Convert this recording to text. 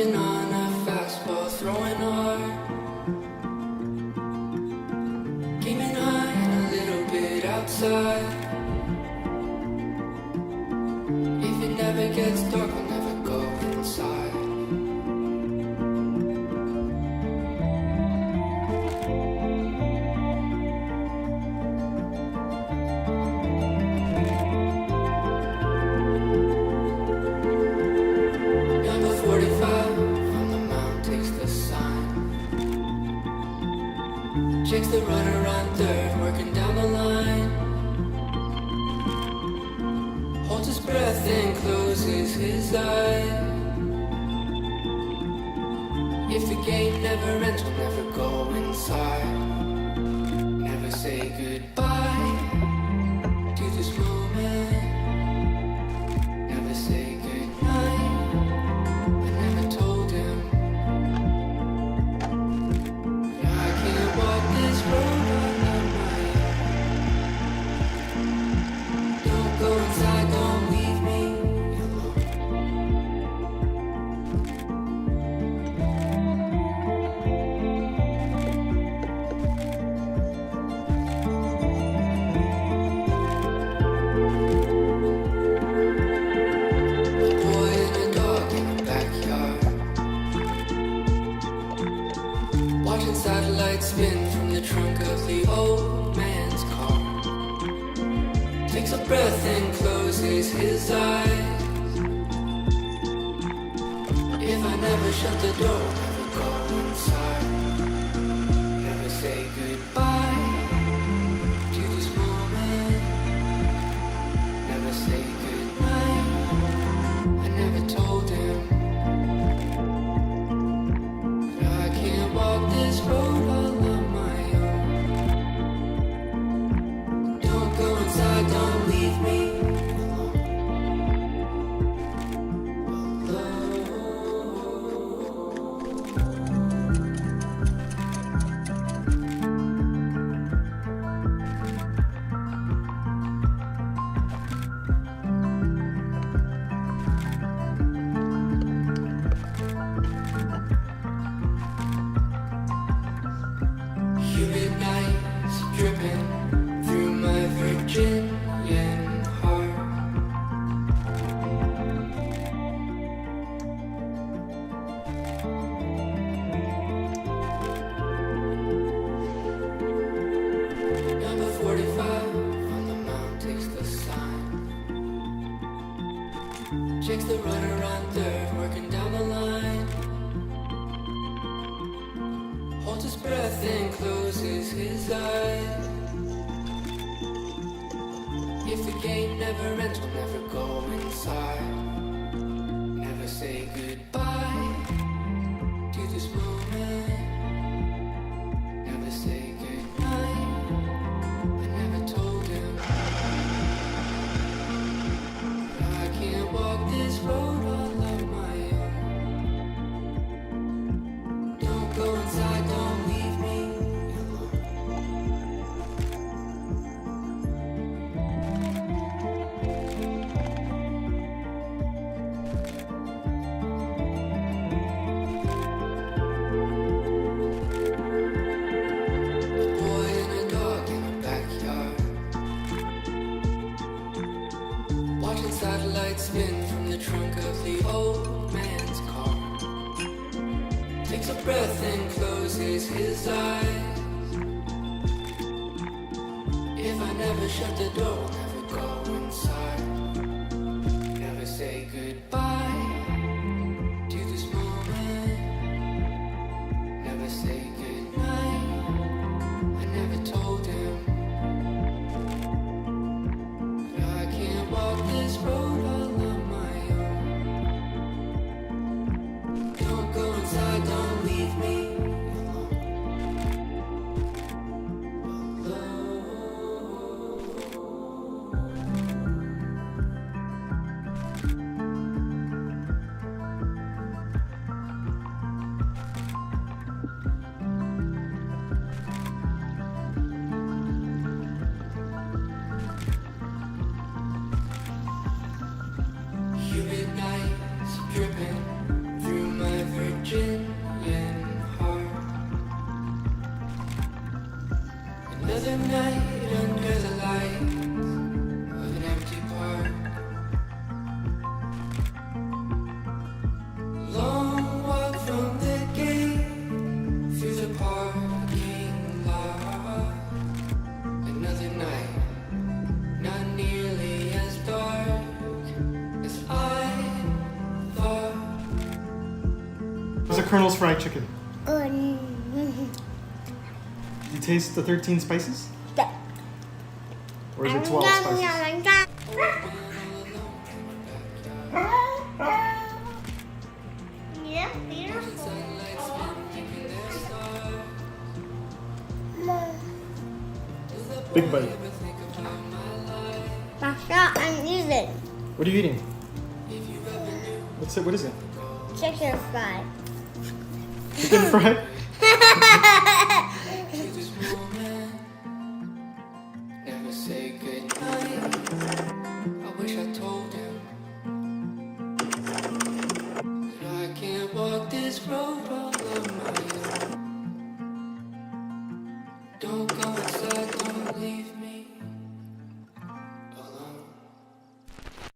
Working on a fastball, throwing hard, keeping high and a little bit outside. If it never gets dark, I'll never go inside. Number 45 on the mound takes the sign. Checks the runner on third, working down the line. Holds his breath and closes his eyes. If the game never ends, we'll never go inside. Never say goodbye to this moment. Never say goodnight. I never told him that I can't walk this road on my own. Don't go inside, don't leave me alone. A boy and a dog in a backyard, watching satellites spin from the trunk of the old man's car. Takes a breath and closes his eyes. If I never shut the door, never go inside. Never say goodbye to this moment. Never say goodnight. I never told him that I can't walk this road all on my own. Don't go inside, don't leave me alone. Humid nights dripping through my Virginian heart. Number 45 on the mound takes the sign. Checks the runner on third, working down the line. Holds his breath and closes his eyes. If the game never ends, we'll never go inside. Never say goodbye to this moment. Never say goodnight. I never told him that I can't walk this road all on my own. Don't go inside, don't leave me alone. A boy and a dog in a backyard, watching satellites spin from the trunk of the old man's car. Takes a breath and closes his eyes. If I never shut the door, we'll never go inside. Never say goodbye to this moment. Never say goodnight. I never told him that I can't walk this road all on my own. Don't go inside, don't leave me alone. Alone. Colonel's fried chicken? Good. You taste the 13 spices? Or is it 12 spices? Yeah, beautiful. Big bite. Masha, I'm eating What are you eating? What's it? What is it? chicken fried. Chicken fried? Never say goodnight. I wish I told him that I can't walk this road alone.